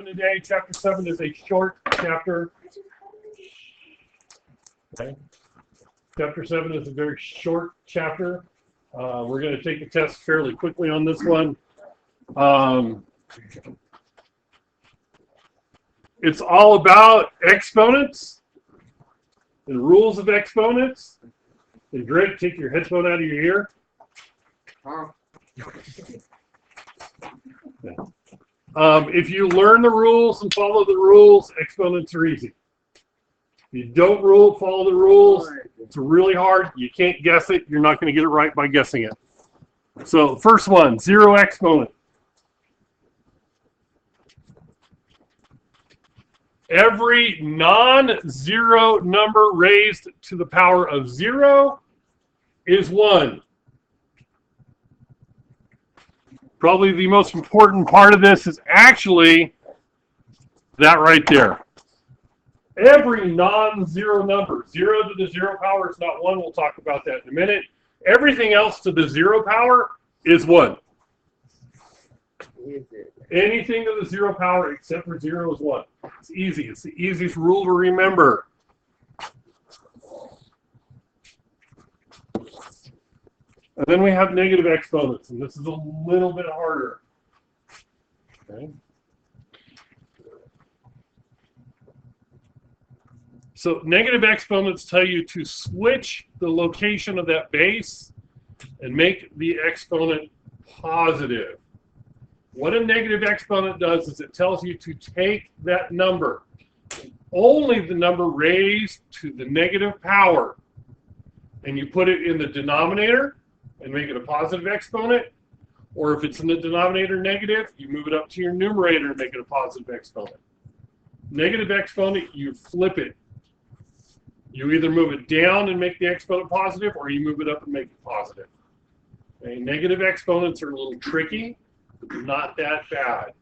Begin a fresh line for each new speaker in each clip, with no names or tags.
today. Chapter 7 is a short chapter. Okay. Chapter 7 is a very short chapter. We're going to take the test fairly quickly on this one. It's all about exponents and rules of exponents. And Greg, take your headphone out of your ear. If you learn the rules and follow the rules, exponents are easy. If you don't follow the rules, it's really hard. You can't guess it. You're not going to get it right by guessing it. So first one, zero exponent. Every non-zero number raised to the power of 0 is 1. Probably the most important part of this is actually that right there. Every non-zero number, 0 to the 0 power is not 1. We'll talk about that in a minute. Everything else to the 0 power is 1. Anything to the 0 power except for 0 is 1. It's easy. It's the easiest rule to remember. And then we have negative exponents, and this is a little bit harder. Okay. So negative exponents tell you to switch the location of that base and make the exponent positive. What a negative exponent does is it tells you to take that number, only the number raised to the negative power, and you put it in the denominator and make it a positive exponent, or if it's in the denominator negative, you move it up to your numerator and make it a positive exponent. Negative exponent, you flip it. You either move it down and make the exponent positive, or you move it up and make it positive. Okay, negative exponents are a little tricky, but they're not that bad.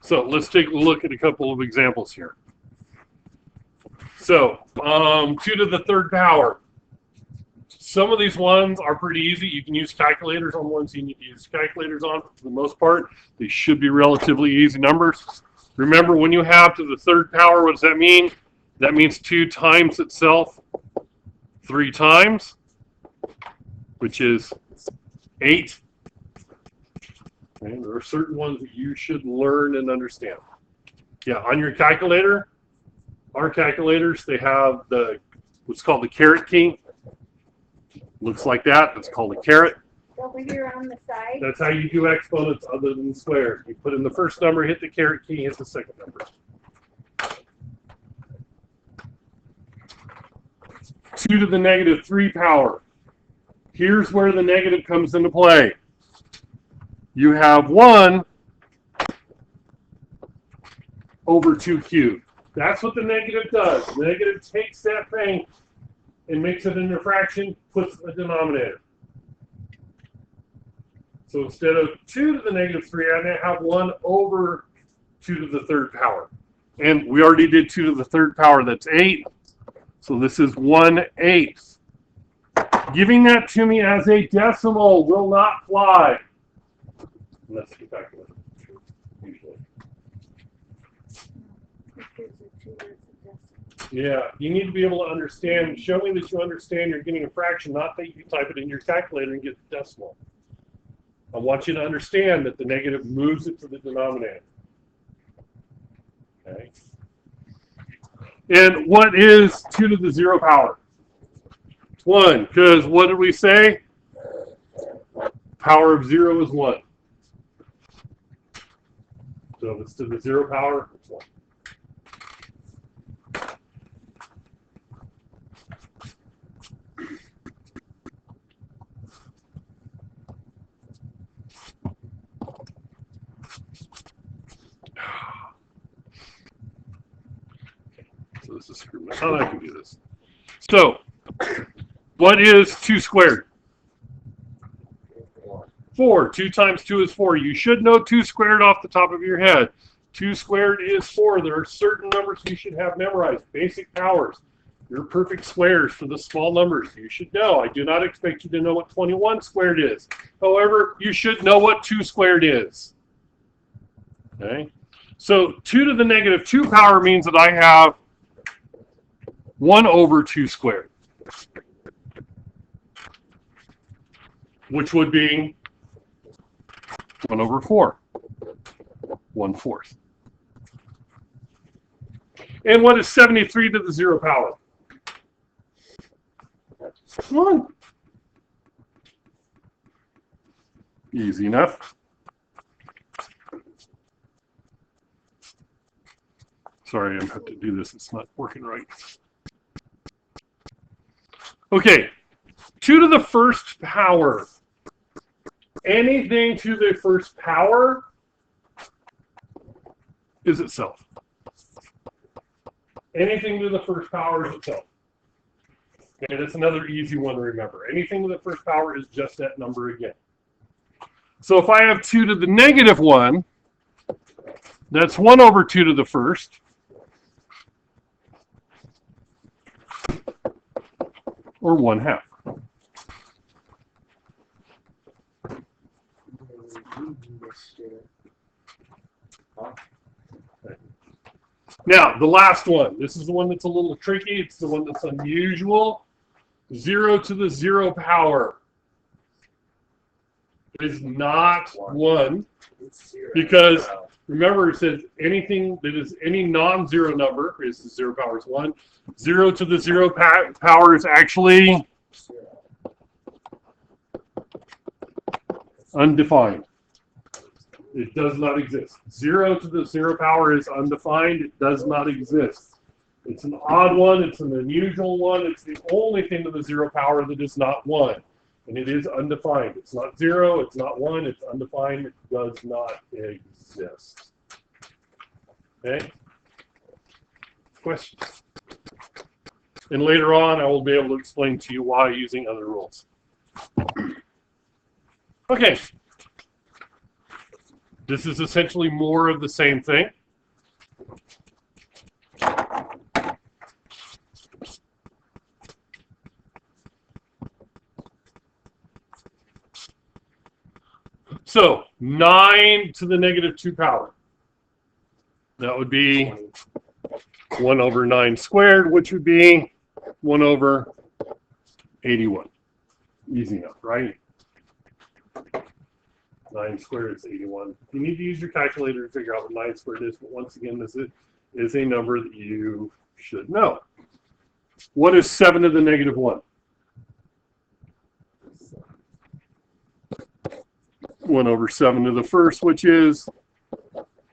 So let's take a look at a couple of examples here. So 2 to the 3rd power. Some of these ones are pretty easy. You can use calculators on ones you need to use calculators on. For the most part, they should be relatively easy numbers. Remember, when you have to the 3rd power, what does that mean? That means 2 times itself 3 times, which is 8. And there are certain ones that you should learn and understand. Yeah, on your calculator, our calculators, they have what's called the caret key. Looks like that. That's called a caret.
Over here on the side.
That's how you do exponents other than squares. You put in the first number, hit the caret key, hit the second number. 2 to the negative 3 power. Here's where the negative comes into play. You have 1 over 2 cubed. That's what the negative does. The negative takes that thing and makes it into a fraction, puts it in the denominator. So instead of 2 to the negative 3, I now have 1 over 2 to the 3rd power. And we already did 2 to the 3rd power, that's 8. So this is 1/8. Giving that to me as a decimal will not fly. Let's get back to it. Usually. Yeah, you need to be able to understand. Show me that you understand you're getting a fraction, not that you type it in your calculator and get the decimal. I want you to understand that the negative moves it to the denominator. Okay. And what is 2 to the 0 power? It's 1, because what did we say? Power of 0 is 1. So if it's to the 0 power, it's 1. So this is screwed. How do I can do this? So, what is 2 squared? 4. 2 times 2 is 4. You should know 2 squared off the top of your head. 2 squared is 4. There are certain numbers you should have memorized. Basic powers. Your perfect squares for the small numbers. You should know. I do not expect you to know what 21 squared is. However, you should know what 2 squared is. Okay? So 2 to the negative 2 power means that I have 1 over 2 squared, which would be 1 over 4, 1/4. And what is 73 to the 0 power? 1. Easy enough. Sorry, I have to do this. It's not working right. Okay, 2 to the first power. Anything to the first power is itself. Anything to the first power is itself. Okay, that's another easy one to remember. Anything to the first power is just that number again. So if I have 2 to the negative 1, that's 1 over 2 to the first. Or 1/2. Now, the last one. This is the one that's a little tricky. It's the one that's unusual. 0 to the 0 power is not 1. Because, remember, it says anything that is any non-zero number is 0 power is 1. 0 to the 0 power is actually undefined. It does not exist. 0 to the 0 power is undefined. It does not exist. It's an odd one. It's an unusual one. It's the only thing to the 0 power that is not 1. And it is undefined. It's not 0. It's not 1. It's undefined. It does not exist. Okay? Questions? And later on, I will be able to explain to you why using other rules. Okay. This is essentially more of the same thing. So 9 to the negative 2 power. That would be 1 over 9 squared, which would be 1 over 81. Easy enough, right? 9 squared is 81. You need to use your calculator to figure out what 9 squared is, but once again, this is a number that you should know. What is 7 to the negative 1? 1 over 7 to the first, which is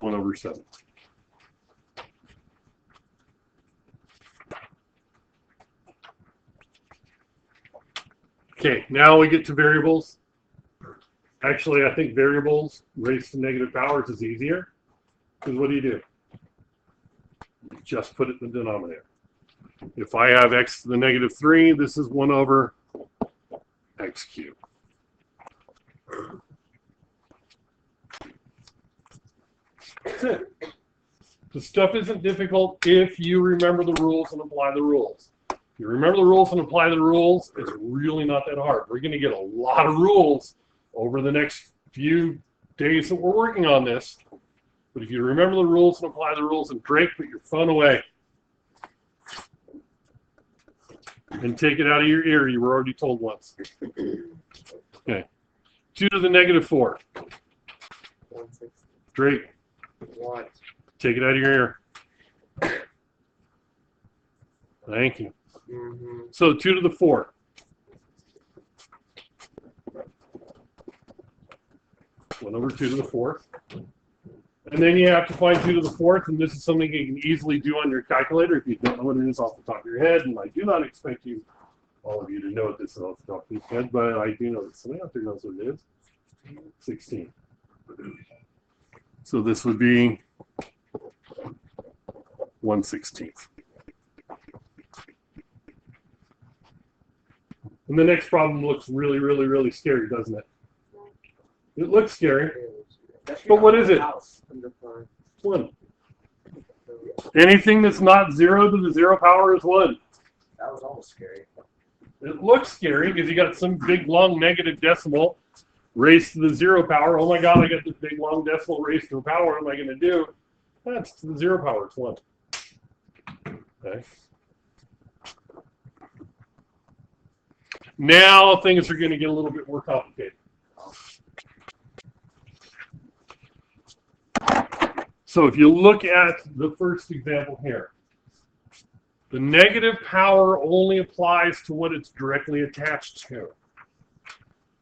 1 over 7. Okay, now we get to variables. Actually, I think variables raised to negative powers is easier. Because what do? You just put it in the denominator. If I have x to the negative 3, this is 1 over x cubed. That's it. The stuff isn't difficult if you remember the rules and apply the rules. If you remember the rules and apply the rules, it's really not that hard. We're going to get a lot of rules over the next few days that we're working on this. But if you remember the rules and apply the rules, and Drake, put your phone away. And take it out of your ear. You were already told once. Okay. 2 to the negative 4. Drake.
What?
Take it out of your ear. Thank you.
Mm-hmm.
So 2 to the 4. One over 2 to the 4th. And then you have to find 2 to the 4th, and this is something you can easily do on your calculator if you don't know what it is off the top of your head. And I do not expect you, all of you, to know what this is off the top of your head, but I do know that somebody out there knows what it is. 16. So this would be 1/16. And the next problem looks really, really, really scary, doesn't it? It looks scary. But what is it? 1. Anything that's not 0 to the 0 power is 1.
That was almost scary.
It looks scary because you got some big long negative decimal raised to the 0 power. Oh my God, I got this big long decimal raised to the power. What am I going to do? That's to the 0 power. It's 1. Okay. Now things are going to get a little bit more complicated. So if you look at the first example here, the negative power only applies to what it's directly attached to.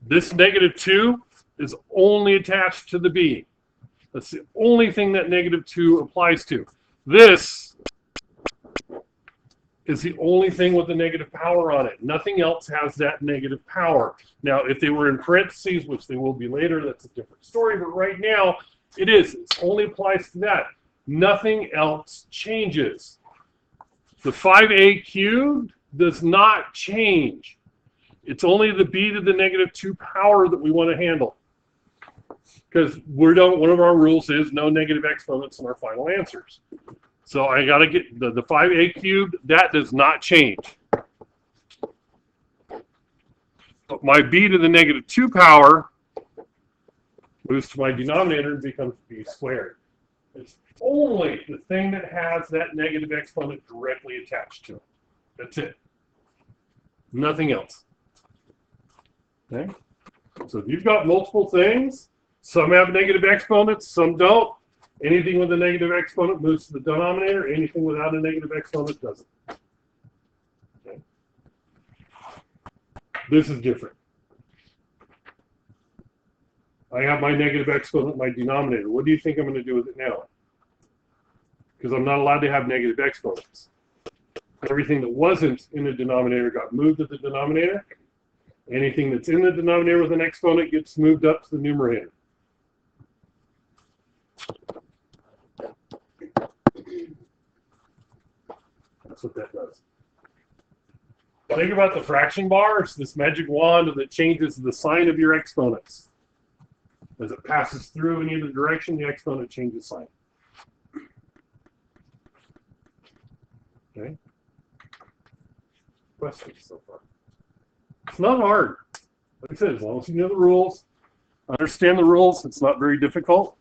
This -2 is only attached to the B. That's the only thing that -2 applies to. This is the only thing with the negative power on it. Nothing else has that negative power. Now, if they were in parentheses, which they will be later, that's a different story. But right now, it only applies to that. Nothing else changes. The 5a cubed does not change. It's only the b to the -2 power that we want to handle. Because one of our rules is no negative exponents in our final answers. So I got to get the 5a cubed, that does not change. But my b to the -2 power moves to my denominator and becomes b squared. It's only the thing that has that negative exponent directly attached to it. That's it. Nothing else. Okay? So if you've got multiple things, some have negative exponents, some don't. Anything with a negative exponent moves to the denominator. Anything without a negative exponent doesn't. Okay? This is different. I have my negative exponent, my denominator. What do you think I'm going to do with it now? Because I'm not allowed to have negative exponents. Everything that wasn't in the denominator got moved to the denominator. Anything that's in the denominator with an exponent gets moved up to the numerator. That's what that does. Think about the fraction bar. It's this magic wand that changes the sign of your exponents. As it passes through in either direction, the exponent changes sign. Okay. Questions so far? It's not hard. Like I said, as long as you know the rules, understand the rules, it's not very difficult.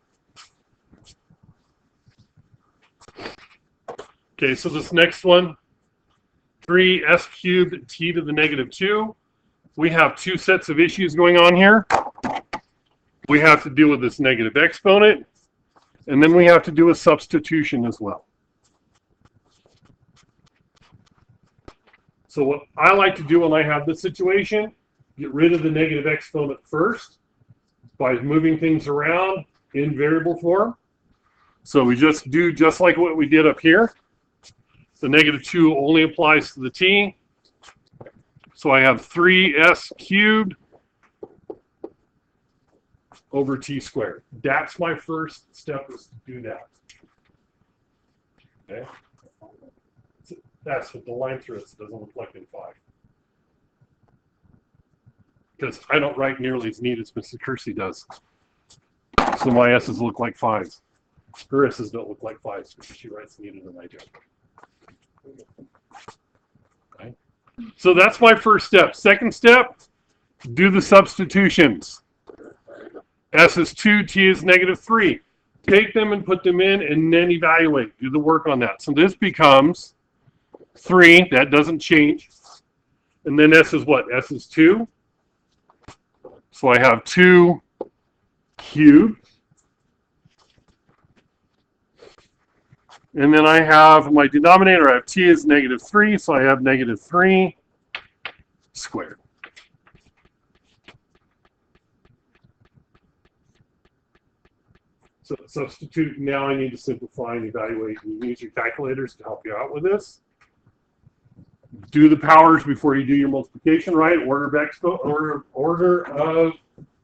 Okay, so this next one, 3s cubed t to the -2. We have two sets of issues going on here. We have to deal with this negative exponent, and then we have to do a substitution as well. So what I like to do when I have this situation, get rid of the negative exponent first by moving things around in variable form. So we just do just like what we did up here. The -2 only applies to the t. So I have 3s cubed over t squared. That's my first step, is to do that. Okay. That's what the line through it doesn't reflect in 5. Because I don't write nearly as neat as Mrs. Kersey does. So my S's look like 5s. Her S's don't look like 5s because she writes neater than I do. Okay. So that's my first step. Second step, do the substitutions. S is 2, T is -3. Take them and put them in and then evaluate. Do the work on that. So this becomes 3, that doesn't change. And then S is what? S is 2. So I have 2 cubed. And then I have my denominator, I have t is -3, so I have -3 squared. So substitute, now I need to simplify and evaluate. You use your calculators to help you out with this. Do the powers before you do your multiplication, right? Order of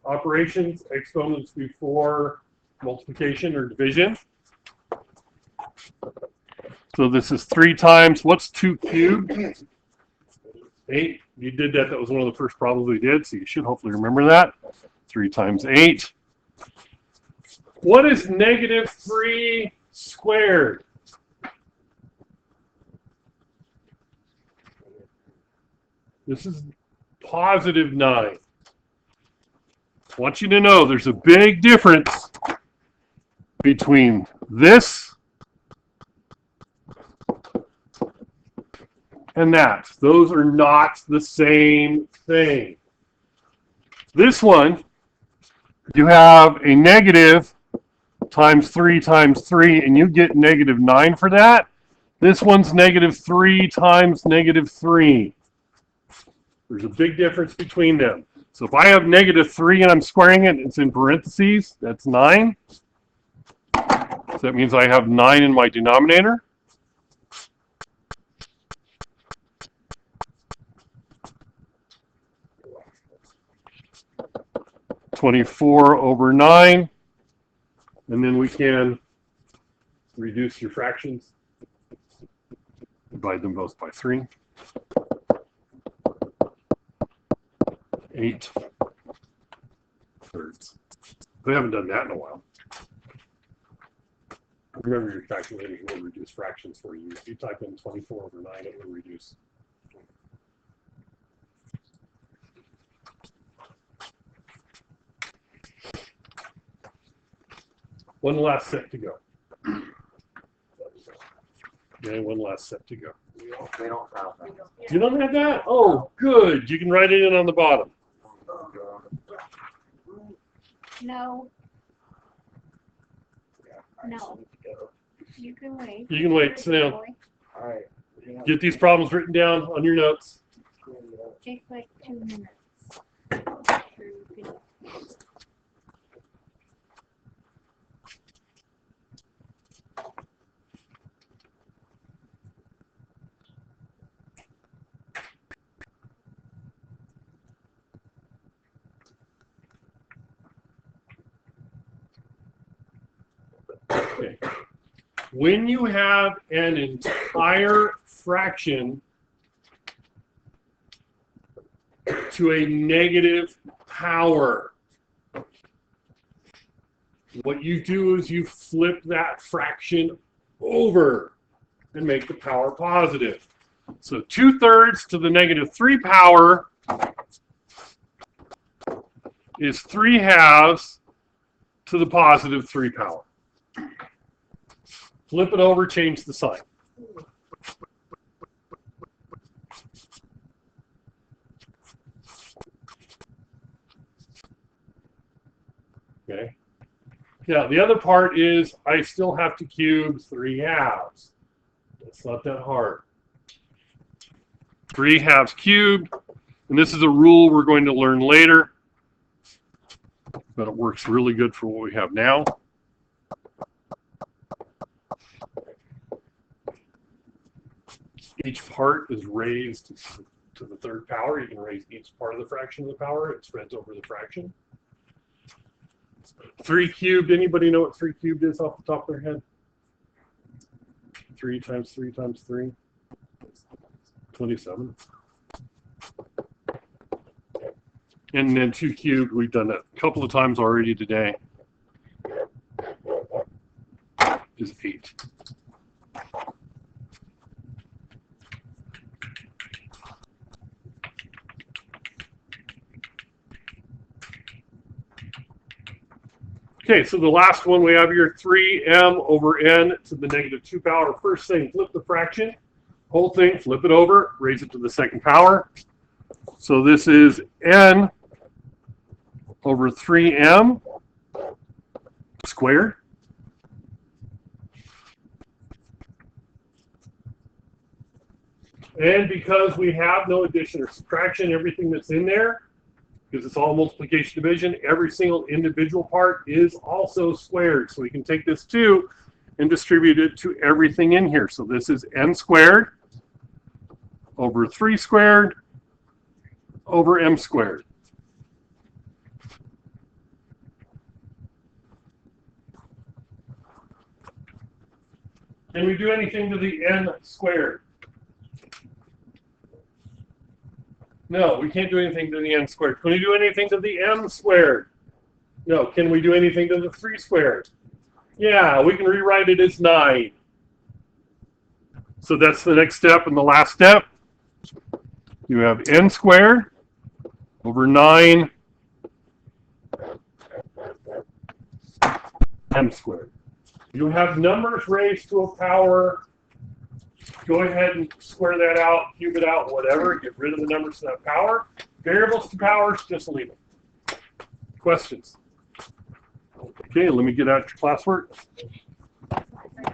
operations, exponents before multiplication or division. So this is 3 times, what's 2 cubed? 8. You did that. That was one of the first problems we did, so you should hopefully remember that. 3 times 8. What is -3 squared? This is positive 9. I want you to know there's a big difference between this and that. Those are not the same thing. This one, you have a negative times 3 times 3, and you get negative 9 for that. This one's negative 3 times negative 3. There's a big difference between them. So if I have negative 3 and I'm squaring it, it's in parentheses, that's 9. So that means I have 9 in my denominator. (24/9), and then we can reduce your fractions. Divide them both by 3. 8/3. We haven't done that in a while. Remember, your calculator will reduce fractions for you. If you type in 24/9, it will reduce. One last set to go. Okay, one last set to go.
We don't have that.
You don't have that? Oh, good. You can write it in on the bottom.
No. No. You can wait.
You can wait. Sit down.
All right.
Get these problems written down on your notes.
Take like 2 minutes.
Okay. When you have an entire fraction to a negative power, what you do is you flip that fraction over and make the power positive. So 2/3 to the negative 3 power is 3/2 to the positive 3 power. Flip it over, change the sign. Okay. Yeah, the other part is I still have to cube 3/2. It's not that hard. 3/2 cubed, and this is a rule we're going to learn later, but it works really good for what we have now. Each part is raised to the 3rd power. You can raise each part of the fraction of the power. It spreads over the fraction. 3 cubed, anybody know what 3 cubed is off the top of their head? 3 times 3 times 3? 27. And then 2 cubed, we've done that a couple of times already today, is 8. Okay, so the last one we have here, 3m over n to the negative 2 power. First thing, flip the fraction. Whole thing, flip it over, raise it to the 2nd power. So this is n over 3m squared. And because we have no addition or subtraction, everything that's in there, because it's all multiplication division, every single individual part is also squared. So we can take this 2 and distribute it to everything in here. So this is n squared over 3 squared over m squared. Can we do anything to the n squared? No, we can't do anything to the n squared. Can we do anything to the m squared? No. Can we do anything to the 3 squared? Yeah, we can rewrite it as 9. So that's the next step and the last step. You have n squared over 9 m squared. You have numbers raised to a power. Go ahead and square that out, cube it out, whatever. Get rid of the numbers to that power. Variables to powers, just leave them. Questions? Okay, let me get out your classwork.